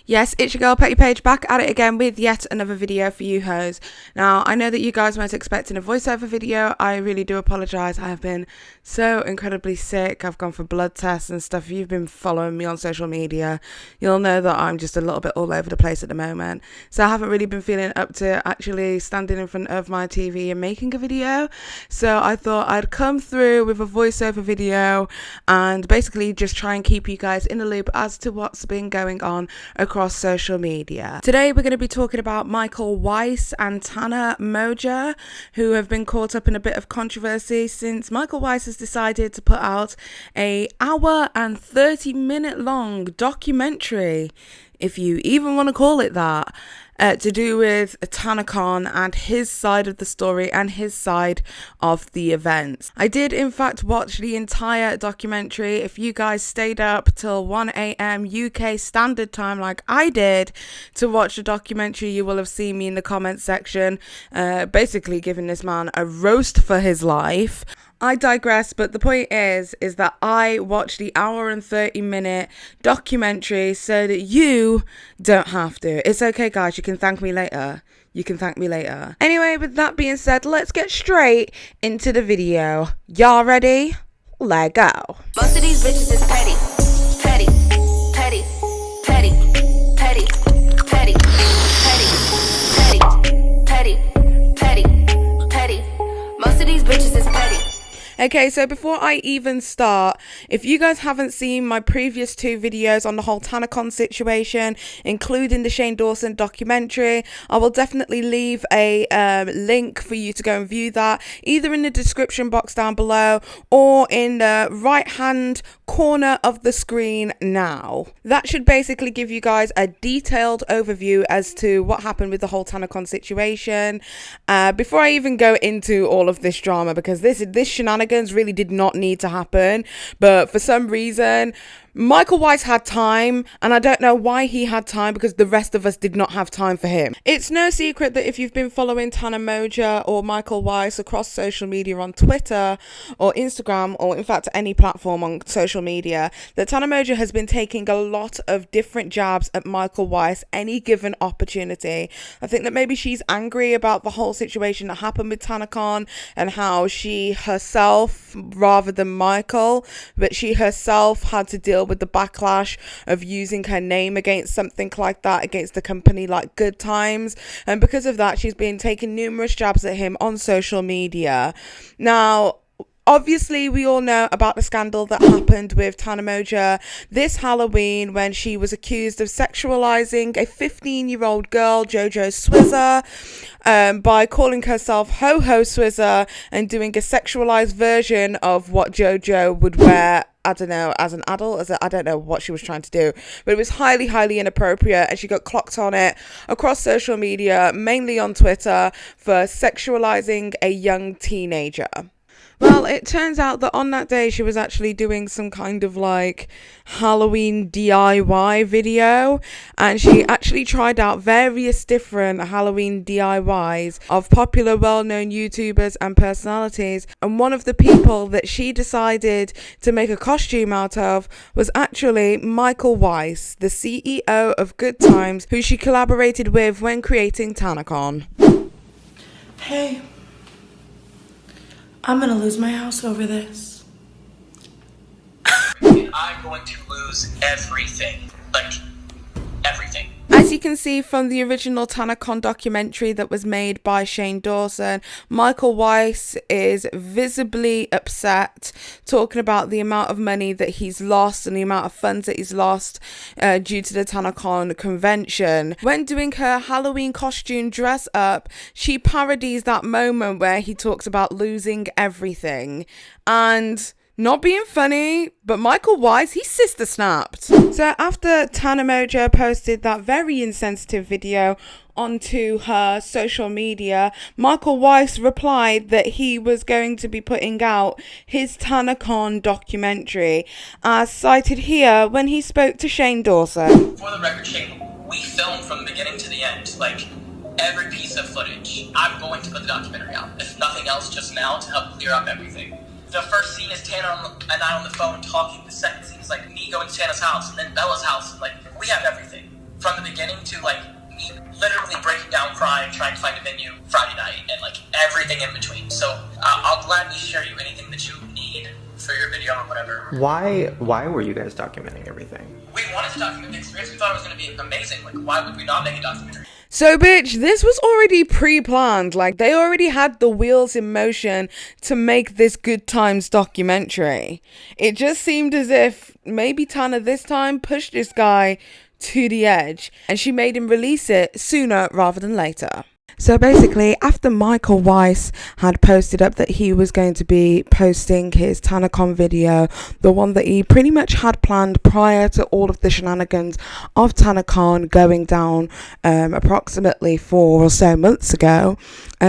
Yes, it's your girl Petty Paige back at it again with yet another video for you hoes. Now, I know that you guys weren't expecting a voiceover video. I really do apologise. I have been so incredibly sick. I've gone for blood tests and stuff. If you've been following me on social media, you'll know that I'm just a little bit all over the place at the moment. So I haven't really been feeling up to actually standing in front of my TV and making a video. So I thought I'd come through with a voiceover video and basically just try and keep you guys in the loop as to what's been going on across social media. Today we're going to be talking about Michael Weist and Tana Mongeau, who have been caught up in a bit of controversy since Michael Weist has decided to put out an hour and 30-minute long documentary, if you even want to call it that, to do with Tanacon and his side of the story and his side of the events. I did in fact watch the entire documentary. If you guys stayed up till 1 a.m. UK standard time like I did to watch the documentary, you will have seen me in the comments section basically giving this man a roast for his life. I digress, but the point is that I watched the hour and 30-minute documentary so that you don't have to. It's okay, guys. You can thank me later. Anyway, with that being said, let's get straight into the video. Y'all ready? Let go. Most of these bitches is petty, petty, petty, petty, petty, petty, petty, petty, petty, petty, petty. Most of these bitches is petty. Okay, so before I even start, if you guys haven't seen my previous two videos on the whole Tanacon situation, including the Shane Dawson documentary, I will definitely leave a link for you to go and view that, either in the description box down below or in the right hand corner of the screen now. That should basically give you guys a detailed overview as to what happened with the whole Tanacon situation. Before I even go into all of this drama, because this shenanigans really did not need to happen, but for some reason Michael Weist had time, and I don't know why he had time because the rest of us did not have time for him. It's no secret that if you've been following Tana Mongeau or Michael Weist across social media on Twitter or Instagram, or in fact any platform on social media, that Tana Mongeau has been taking a lot of different jabs at Michael Weist any given opportunity. I think that maybe she's angry about the whole situation that happened with Tanacon and how she herself, rather than Michael, but she herself had to deal with the backlash of using her name against something like that, against a company like Good Times, and because of that she's been taking numerous jabs at him on social media. Now obviously, we all know about the scandal that happened with Tana Mongeau this Halloween when she was accused of sexualizing a 15-year-old girl, JoJo Swizzer, by calling herself Ho-Ho Swizzer and doing a sexualized version of what JoJo would wear, I don't know, as an adult, I don't know what she was trying to do, but it was highly, highly inappropriate, and she got clocked on it across social media, mainly on Twitter, for sexualizing a young teenager. Well, it turns out that on that day she was actually doing some kind of like Halloween DIY video, and she actually tried out various different Halloween DIYs of popular well-known YouTubers and personalities, and one of the people that she decided to make a costume out of was actually Michael Weist, the CEO of Good Times, who she collaborated with when creating Tanacon. Hey, I'm gonna lose my house over this. I'm going to lose everything. Like, everything. As you can see from the original Tanacon documentary that was made by Shane Dawson, Michael Weist is visibly upset, talking about the amount of money that he's lost and the amount of funds that he's lost due to the Tanacon convention. When doing her Halloween costume dress up, she parodies that moment where he talks about losing everything. And not being funny, but Michael Weist, he sister snapped. So after Tana Mongeau posted that very insensitive video onto her social media, Michael Weist replied that he was going to be putting out his Tanacon documentary, as cited here when he spoke to Shane Dawson. For the record, Shane, we filmed from the beginning to the end. Like, every piece of footage. I'm going to put the documentary out, if nothing else, just now to help clear up everything. The first scene is Tana and I on the phone talking. The second scene is like me going to Tana's house and then Bella's house. And like, we have everything from the Why were you guys documenting everything? We wanted to document the experience. We thought it was going to be amazing. Like, why would we not make a documentary? So, bitch, this was already pre-planned. Like, they already had the wheels in motion to make this Good Times documentary. It just seemed as if maybe Tana this time pushed this guy to the edge, and she made him release it sooner rather than later. So basically, after Michael Weist had posted up that he was going to be posting his Tanacon video, the one that he pretty much had planned prior to all of the shenanigans of Tanacon going down approximately 4 or so months ago,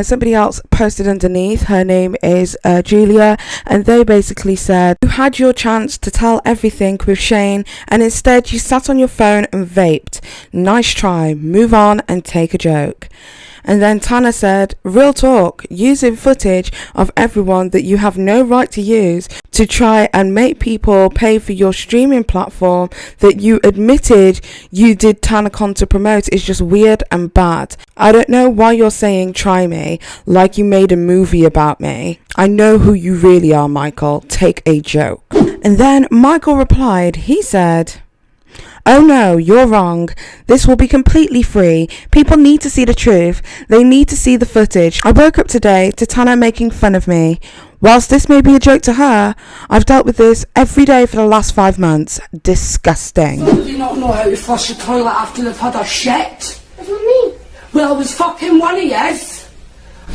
somebody else posted underneath. Her name is Julia, and they basically said, "You had your chance to tell everything with Shane, and instead you sat on your phone and vaped. Nice try. Move on and take a joke." And then Tana said, "Real talk, using footage of everyone that you have no right to use to try and make people pay for your streaming platform that you admitted you did Tanacon to promote is just weird and bad. I don't know why you're saying try me like you made a movie about me. I know who you really are, Michael. Take a joke." And then Michael replied, he said, "Oh no, you're wrong. This will be completely free. People need to see the truth. They need to see the footage. I woke up today to Tana making fun of me. Whilst this may be a joke to her, I've dealt with this every day for the last 5 months. Disgusting." Do you not know how to flush the toilet after they've had a shit? What do you mean? Well, I was fucking one of yous.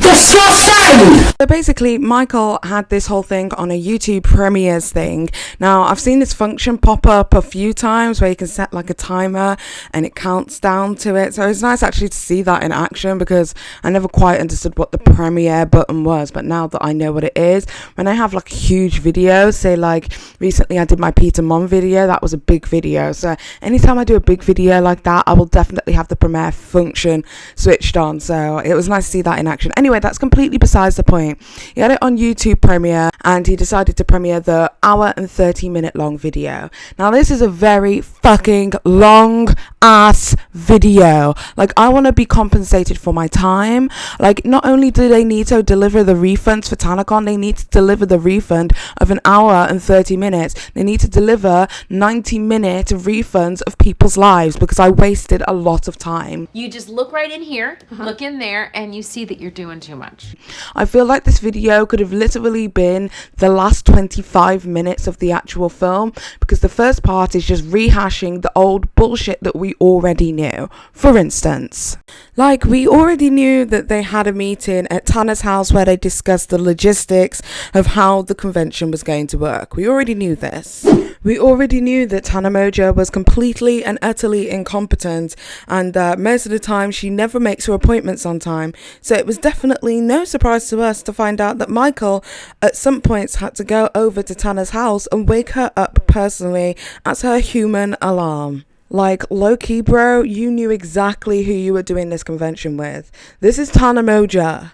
Disgusting! So basically, Michael had this whole thing on a YouTube premieres thing. Now, I've seen this function pop up a few times where you can set like a timer and it counts down to it. So it's nice actually to see that in action, because I never quite understood what the premiere button was. But now that I know what it is, when I have like huge videos, say like recently I did my Peter Mom video, that was a big video. So anytime I do a big video like that, I will definitely have the premiere function switched on. So it was nice to see that in action. Anyway, that's completely besides the point. He had it on YouTube Premiere, and he decided to premiere the hour and 30-minute long video. Now, this is a very fucking long ass video. Like, I want to be compensated for my time. Like, not only do they need to deliver the refunds for Tanacon, they need to deliver the refund of an hour and 30 minutes. They need to deliver 90-minute refunds of people's lives, because I wasted a lot of time. You just look right in here, look in there, and you see that you're doing too much. I feel like this video could have literally been the last 25 minutes of the actual film, because the first part is just rehashing the old bullshit that we already knew. For instance, like, we already knew that they had a meeting at Tana's house where they discussed the logistics of how the convention was going to work. We already knew this. We already knew that Tana Mongeau was completely and utterly incompetent, and most of the time she never makes her appointments on time. So it was definitely no surprise to us to find out that Michael at some points had to go over to Tana's house and wake her up personally as her human alarm. Like, low-key, bro, you knew exactly who you were doing this convention with. This is Tana Mongeau.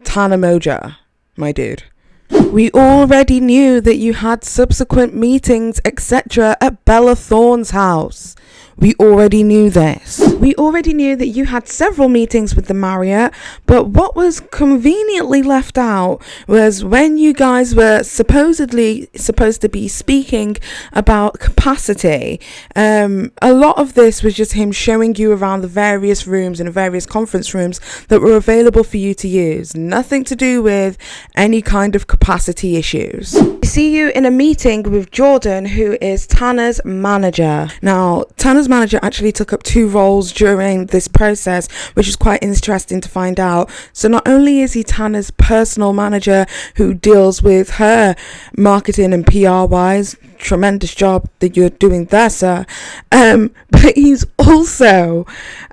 Tana Mongeau, my dude. We already knew that you had subsequent meetings, etc. at Bella Thorne's house. We already knew this. We already knew that you had several meetings with the Marriott, but what was conveniently left out was when you guys were supposedly supposed to be speaking about capacity. A lot of this was just him showing you around the various rooms and the various conference rooms that were available for you to use. Nothing to do with any kind of capacity issues. I see you in a meeting with Jordan, who is Tana's manager. Now, Tana's manager actually took up 2 roles during this process, which is quite interesting to find out. So not only is he Tana's personal manager who deals with her marketing and PR wise, tremendous job that you're doing there, sir, but he's also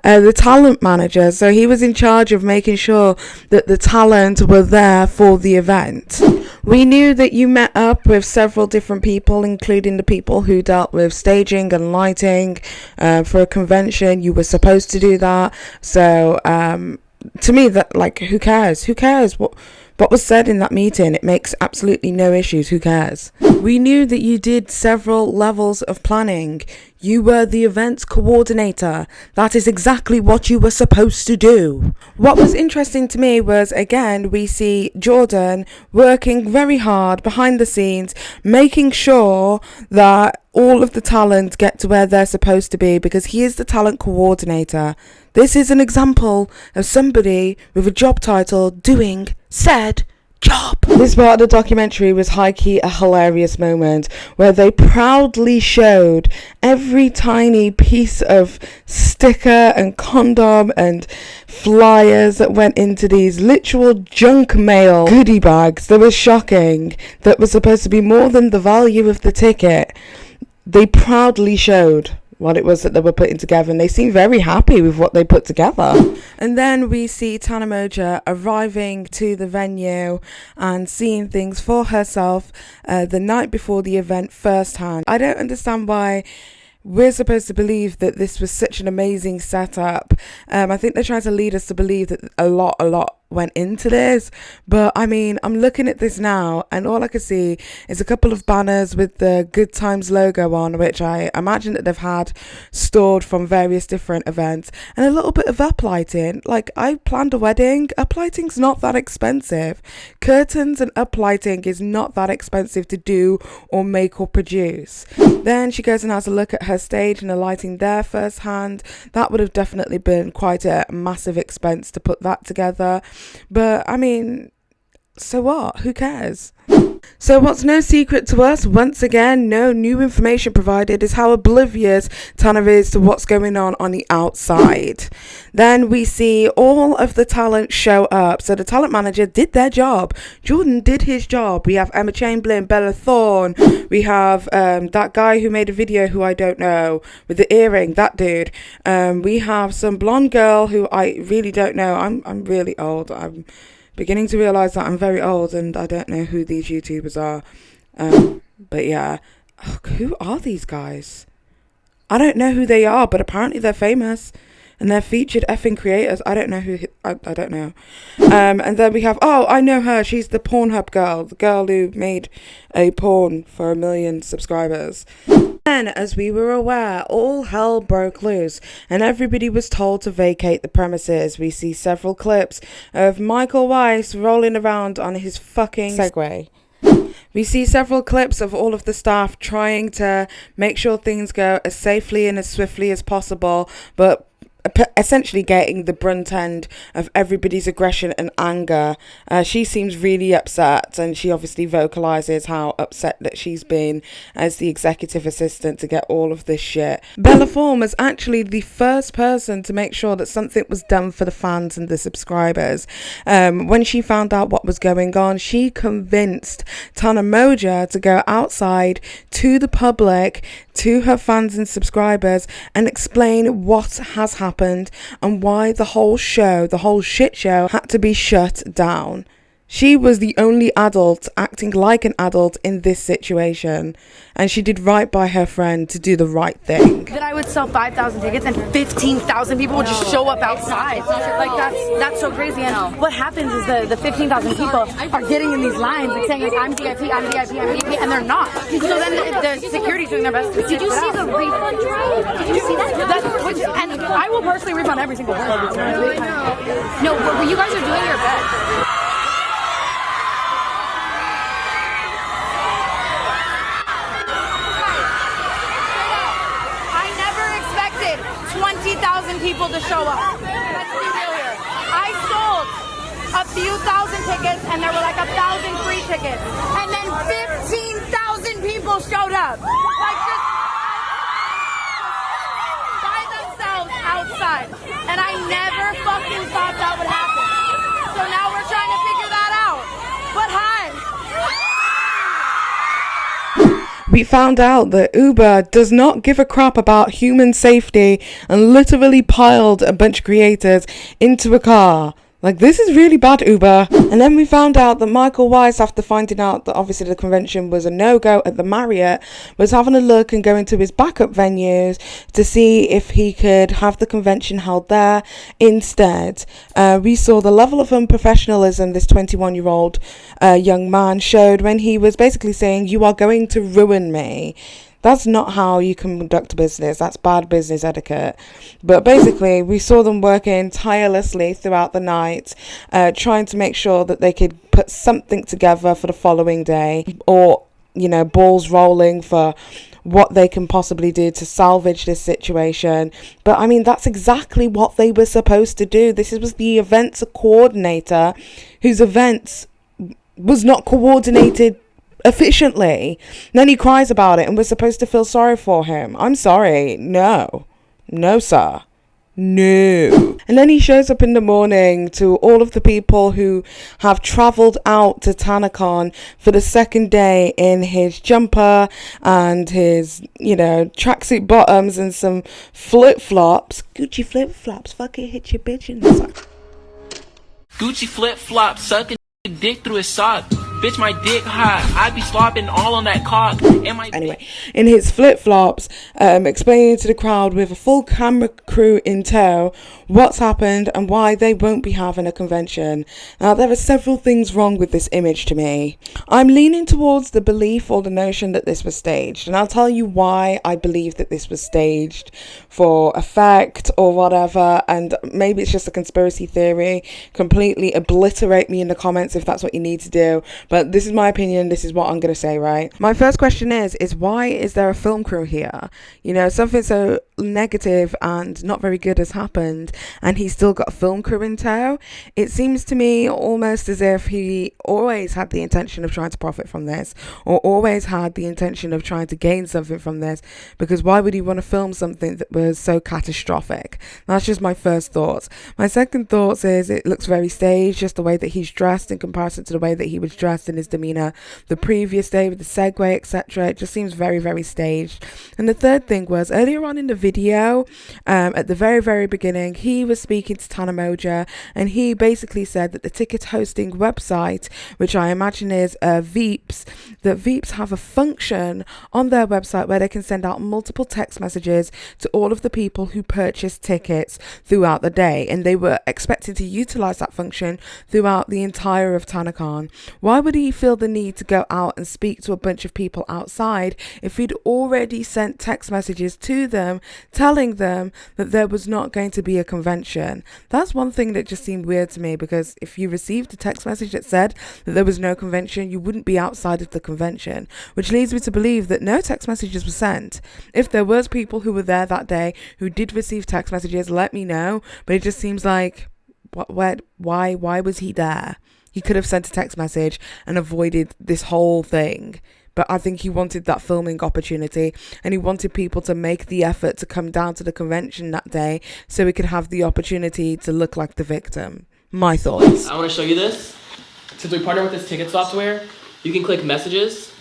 the talent manager. So he was in charge of making sure that the talent were there for the event. We knew that you met up with several different people, including the people who dealt with staging and lighting for a convention. You were supposed to do that. So to me, that, like, who cares? Who cares? What? what was said in that meeting, it makes absolutely no issues. Who cares? We knew that you did several levels of planning. You were the events coordinator. That is exactly what you were supposed to do. What was interesting to me was, again, we see Jordan working very hard behind the scenes, making sure that all of the talent get to where they're supposed to be, because he is the talent coordinator. This is an example of somebody with a job title doing said job. This part of the documentary was high-key a hilarious moment where they proudly showed every tiny piece of sticker and condom and flyers that went into these literal junk mail goodie bags that was shocking, that was supposed to be more than the value of the ticket. They proudly showed what it was that they were putting together, and they seemed very happy with what they put together. And then we see Tana Mongeau arriving to the venue and seeing things for herself the night before the event firsthand. I don't understand why we're supposed to believe that this was such an amazing setup. I think they're trying to lead us to believe that a lot went into this, but I mean, I'm looking at this now and all I can see is a couple of banners with the Good Times logo on, which I imagine that they've had stored from various different events, and a little bit of uplighting. Like, I planned a wedding. Uplighting's not that expensive. Curtains and uplighting is not that expensive to do or make or produce. Then she goes and has a look at her stage and the lighting there firsthand. That would have definitely been quite a massive expense to put that together. But I mean, so what? Who cares? So what's no secret to us, once again, no new information provided, is how oblivious Tana is to what's going on the outside. Then we see all of the talent show up. So the talent manager did their job. Jordan did his job. We have Emma Chamberlain, Bella Thorne. We have that guy who made a video who I don't know, with the earring, that dude. We have some blonde girl who I really don't know. I'm really old. I'm beginning to realise that I'm very old and I don't know who these YouTubers are. But yeah. Oh, who are these guys? I don't know who they are, but apparently they're famous. And they're featured effing creators. I don't know who... I don't know. And then we have... Oh, I know her. She's the Pornhub girl. The girl who made a porn for 1 million subscribers. Then, as we were aware, all hell broke loose and everybody was told to vacate the premises. We see several clips of Michael Weist rolling around on his fucking Segway. We see several clips of all of the staff trying to make sure things go as safely and as swiftly as possible, but essentially getting the brunt end of everybody's aggression and anger. She seems really upset, and she obviously vocalizes how upset that she's been as the executive assistant to get all of this shit. Bella Thorne was actually the first person to make sure that something was done for the fans and the subscribers. When she found out what was going on, she convinced Tana Mongeau to go outside to the public, to her fans and subscribers, and explain what has happened and why the whole show, the whole shit show, had to be shut down. She was the only adult acting like an adult in this situation, and she did right by her friend to do the right thing. That I would sell 5,000 tickets and 15,000 people would just show up outside. Like, that's so crazy. And what happens is the 15,000 people are getting in these lines and saying, like, I'm VIP, I'm VIP, I'm VIP, and they're not. So then the security's doing their best to Did you see the refund drive? Did you see that? And I will personally refund every single one. No, but you guys are doing your best. I never expected 20,000 people to show up. Let's be real here. I sold a few thousand tickets and there were like 1,000 free tickets. And then 15,000 people showed up. Like, just by themselves outside. And I never fucking thought that would happen. So now we're trying to figure that out. But hi. We found out that Uber does not give a crap about human safety and literally piled a bunch of creators into a car. Like, this is really bad, Uber. And then we found out that Michael Weist, after finding out that obviously the convention was a no-go at the Marriott, was having a look and going to his backup venues to see if he could have the convention held there instead. We saw the level of unprofessionalism this 21-year-old young man showed when he was basically saying, "You are going to ruin me." That's not how you conduct business. That's bad business etiquette. But basically, we saw them working tirelessly throughout the night, trying to make sure that they could put something together for the following day, or, you know, balls rolling for what they can possibly do to salvage this situation. But I mean, that's exactly what they were supposed to do. This was the events coordinator whose events was not coordinated efficiently. And then he cries about it and we're supposed to feel sorry for him. I'm sorry. No, sir. No. And then he shows up in the morning to all of the people who have travelled out to Tanacon for the second day in his jumper and his, you know, tracksuit bottoms and some flip-flops. Gucci flip-flops. Fucking hit your bitch in the sock. Gucci flip-flops, sucking dick through his sock. Bitch, my dick hot. I be slopping all on that cock. Anyway, in his flip-flops, explaining to the crowd with a full camera crew in tow what's happened and why they won't be having a convention. Now, there are several things wrong with this image to me. I'm leaning towards the belief or the notion that this was staged, and I'll tell you why I believe that this was staged for effect or whatever, and maybe it's just a conspiracy theory. Completely obliterate me in the comments if that's what you need to do. But this is my opinion. This is what I'm going to say, right? My first question is why is there a film crew here? You know, something so negative and not very good has happened and he's still got a film crew in tow. It seems to me almost as if he always had the intention of trying to profit from this, or always had the intention of trying to gain something from this, because why would he want to film something that was so catastrophic? That's just my first thoughts. My second thoughts is it looks very staged, just the way that he's dressed in comparison to the way that he was dressed in his demeanor the previous day with the segue, etc. It just seems very, very staged. And the third thing was earlier on in the video, at the very, very beginning, he was speaking to Tana Mongeau, and he basically said that the ticket hosting website, which I imagine is Veeps, that Veeps have a function on their website where they can send out multiple text messages to all of the people who purchase tickets throughout the day, and they were expected to utilize that function throughout the entire of Tanacon. Why would he feel the need to go out and speak to a bunch of people outside if he'd already sent text messages to them telling them that there was not going to be a convention? That's one thing that just seemed weird to me, because if you received a text message that said that there was no convention, you wouldn't be outside of the convention, which leads me to believe that no text messages were sent. If there was people who were there that day who did receive text messages, let me know, but it just seems like why was he there? He could have sent a text message and avoided this whole thing. But I think he wanted that filming opportunity, and he wanted people to make the effort to come down to the convention that day so he could have the opportunity to look like the victim. My thoughts. I want to show you this. Since we partner with this ticket software, you can click messages.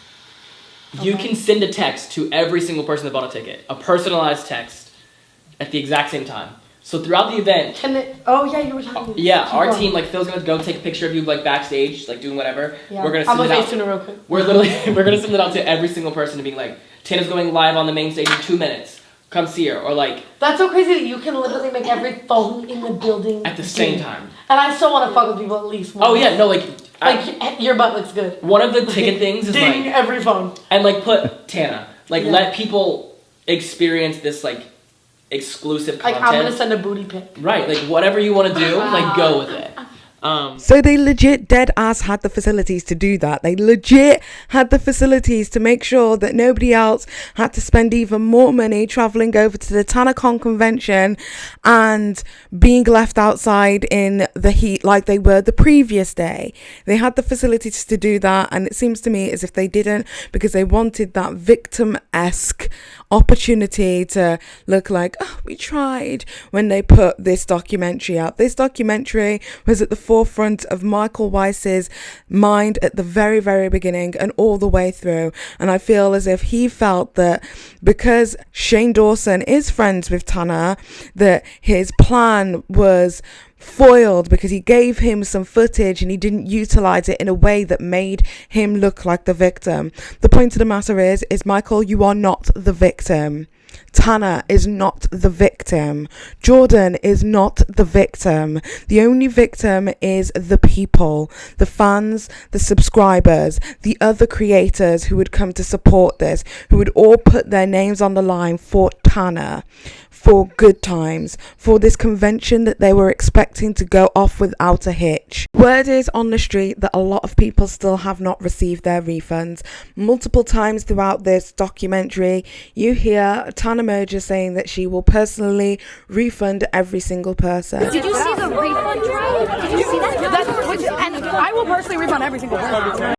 You can send a text to every single person that bought a ticket, a personalized text at the exact same time. So throughout the event, you were talking. Yeah, our team, like Phil's gonna go take a picture of you like backstage, like doing whatever. Yeah. We're gonna send it out. Real quick. We're gonna send it out to every single person to be like, Tana's going live on the main stage in 2 minutes. Come see her, or like. That's so crazy that you can literally make every phone in the building at the same time. And I still want to fuck with people at least once. Oh yeah, no, like your butt looks good. One of the ticket things is ding like every phone and like put Tana, like let people experience this like exclusive content. Like I'm gonna send a booty pic. Right, like whatever you want to do, like go with it. So they legit dead ass had the facilities to do that. They legit had the facilities to make sure that nobody else had to spend even more money traveling over to the Tanacon convention and being left outside in the heat like they were the previous day. They had the facilities to do that, and it seems to me as if they didn't, because they wanted that victim-esque opportunity to look like, oh, we tried, when they put this documentary out. This documentary was at the forefront of Michael Weist's mind at the very, very beginning and all the way through. And I feel as if he felt that because Shane Dawson is friends with Tana, that his plan was foiled because he gave him some footage and he didn't utilize it in a way that made him look like the victim. The point of the matter is Michael, you are not the victim. Tana is not the victim. Jordan is not the victim. The only victim is the people, the fans, the subscribers, the other creators who would come to support this, who would all put their names on the line for Tana, for good times, for this convention that they were expecting to go off without a hitch. Word is on the street that a lot of people still have not received their refunds. Multiple times throughout this documentary, you hear Tana Mongeau saying that she will personally refund every single person. Did you see the refund drive? Did you see that? And I will personally refund every single person.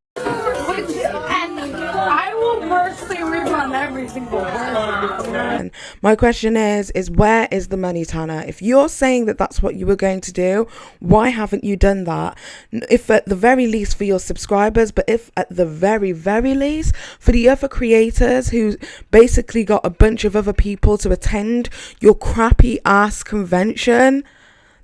My question is where is the money, Tana? If you're saying that that's what you were going to do, why haven't you done that? If at the very least for your subscribers, but if at the very, very least for the other creators who basically got a bunch of other people to attend your crappy ass convention.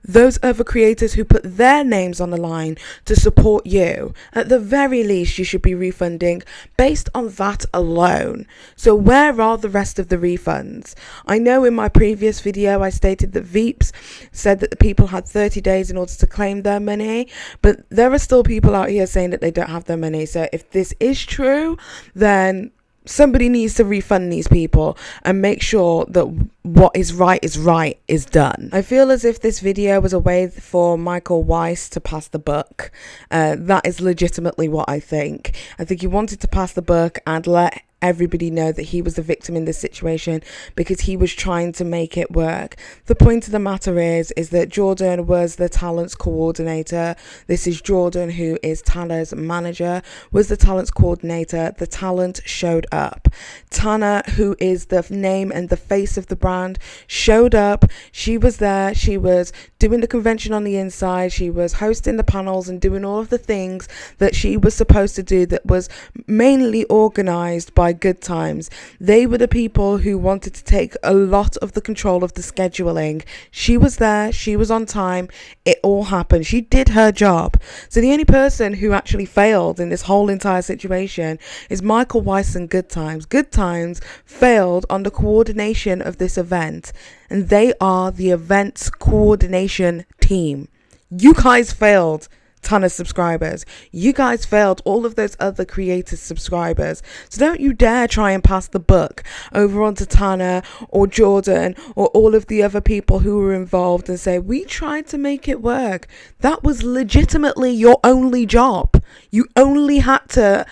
Those other creators who put their names on the line to support you, at the very least you should be refunding based on that alone. So where are the rest of the refunds? I know in my previous video I stated that Veeps said that the people had 30 days in order to claim their money, but there are still people out here saying that they don't have their money. So if this is true, then somebody needs to refund these people and make sure that what is right is done. I feel as if this video was a way for Michael Weist to pass the buck. That is legitimately what I think. I think he wanted to pass the buck and let everybody know that he was the victim in this situation because he was trying to make it work. The point of the matter is that Jordan was the talents coordinator. This is Jordan, who is Tana's manager, was the talents coordinator. The talent showed up. Tana, who is the name and the face of the brand, showed up. She was there. She was doing the convention on the inside. She was hosting the panels and doing all of the things that she was supposed to do, that was mainly organized by Good Times. They were the people who wanted to take a lot of the control of the scheduling. She was there. She was on time. It all happened. She did her job. So the only person who actually failed in this whole entire situation is Michael Weist and Good Times. Good Times failed on the coordination of this event, and they are the events coordination team. You guys failed Tana's subscribers. You guys failed all of those other creators' subscribers. So don't you dare try and pass the buck over onto Tana or Jordan or all of the other people who were involved and say, we tried to make it work. That was legitimately your only job. You only had to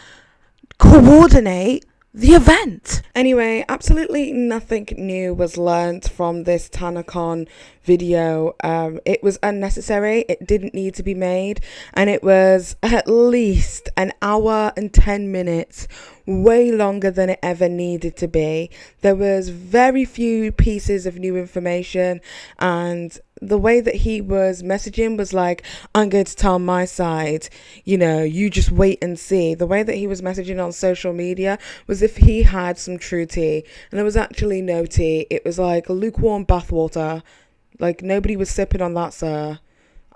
coordinate the event. Anyway, absolutely nothing new was learnt from this Tanacon video. It was unnecessary. It didn't need to be made, and it was at least an hour and 10 minutes way longer than it ever needed to be. There was very few pieces of new information, and the way that he was messaging was like, I'm going to tell my side, you just wait and see. The way that he was messaging on social media was if he had some true tea, and there was actually no tea. It was like lukewarm bathwater. Like, nobody was sipping on that, sir.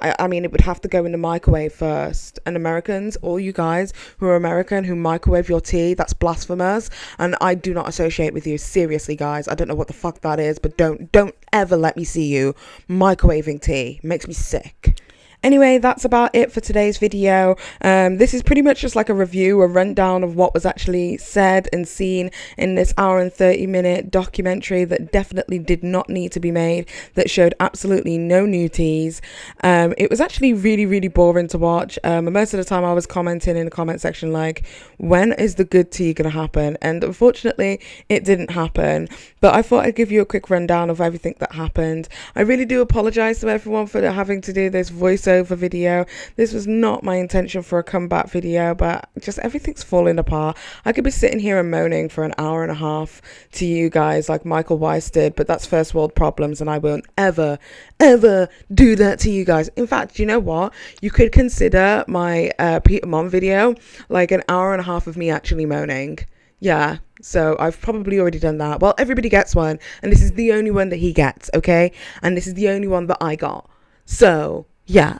I mean, it would have to go in the microwave first. And Americans, all you guys who are American who microwave your tea, that's blasphemous. And I do not associate with you. Seriously, guys. I don't know what the fuck that is, but don't ever let me see you microwaving tea. It makes me sick. Anyway, that's about it for today's video. This is pretty much just like a review, a rundown of what was actually said and seen in this hour and 30-minute documentary that definitely did not need to be made, that showed absolutely no new teas. It was actually really, really boring to watch. Most of the time I was commenting in the comment section like, when is the good tea going to happen? And unfortunately, it didn't happen. But I thought I'd give you a quick rundown of everything that happened. I really do apologize to everyone for having to do this voiceover video. This was not my intention for a comeback video, but just everything's falling apart. I could be sitting here and moaning for an hour and a half to you guys like Michael Weist did, but that's first world problems, and I won't ever do that to you guys. In fact, you know what? You could consider my Peter Mon video like an hour and a half of me actually moaning. Yeah, so I've probably already done that. Well, everybody gets one, and this is the only one that he gets, okay? And this is the only one that I got. So, yeah.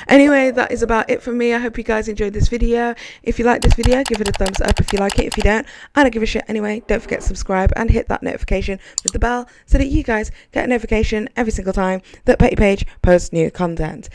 Anyway, that is about it from me. I hope you guys enjoyed this video. If you like this video, give it a thumbs up if you like it. If you don't, I don't give a shit anyway. Don't forget to subscribe and hit that notification with the bell so that you guys get a notification every single time that Petty Paige posts new content.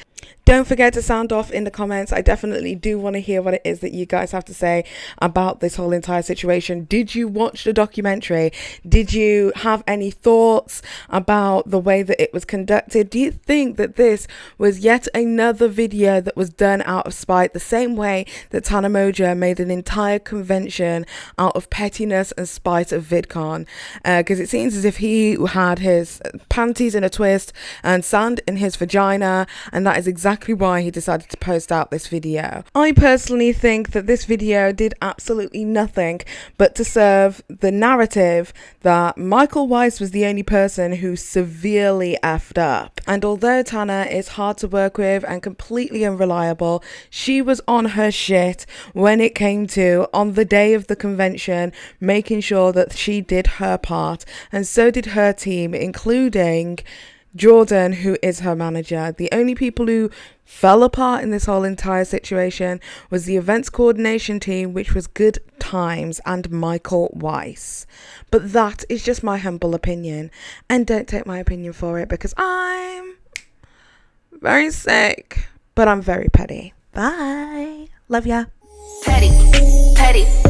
Don't forget to sound off in the comments. I definitely do want to hear what it is that you guys have to say about this whole entire situation. Did you watch the documentary? Did you have any thoughts about the way that it was conducted? Do you think that this was yet another video that was done out of spite, the same way that Tana Mongeau made an entire convention out of pettiness and spite of VidCon? Because it seems as if he had his panties in a twist and sand in his vagina, and that is exactly why he decided to post out this video. I personally think that this video did absolutely nothing but to serve the narrative that Michael Weist was the only person who severely effed up. And although Tana is hard to work with and completely unreliable, she was on her shit when it came to, on the day of the convention, making sure that she did her part, and so did her team, including Jordan, who is her manager. The only people who fell apart in this whole entire situation was the events coordination team, which was Good Times and Michael Weist. But that is just my humble opinion, and don't take my opinion for it, because I'm very sick, but I'm very petty. Bye. Love ya. Petty, petty.